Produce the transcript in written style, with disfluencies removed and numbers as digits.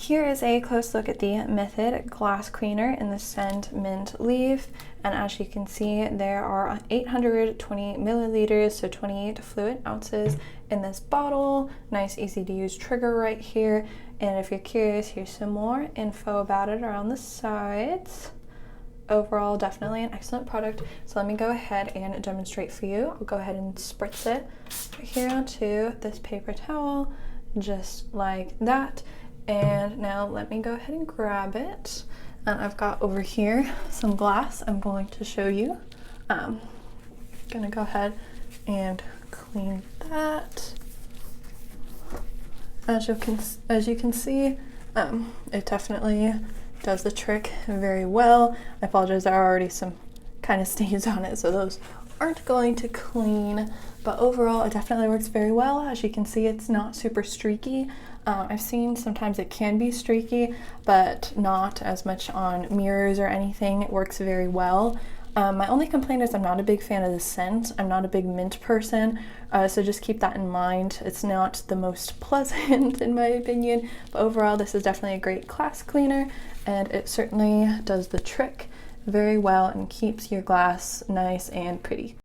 here is a close look at the Method glass cleaner in the scent mint leaf, and as you can see there are 820 milliliters, so 28 fluid ounces in this bottle. Nice easy to use trigger right here, and if you're curious, here's some more info about it around the sides. Overall, definitely an excellent product. So let me go ahead and demonstrate for you. I'll go ahead and spritz it right here onto this paper towel, just like that. And now let me go ahead and grab it. And I've got over here some glass I'm going to show you. Gonna go ahead and clean that. As you can see, it definitely does the trick very well. I apologize, there are already some kind of stains on it, so those aren't going to clean, but overall it definitely works very well. As you can see, it's not super streaky. I've seen sometimes it can be streaky, but not as much on mirrors or anything. It works very well. My only complaint is I'm not a big fan of the scent. I'm not a big mint person, so just keep that in mind. It's not the most pleasant in my opinion, but overall this is definitely a great glass cleaner, and it certainly does the trick very well and keeps your glass nice and pretty.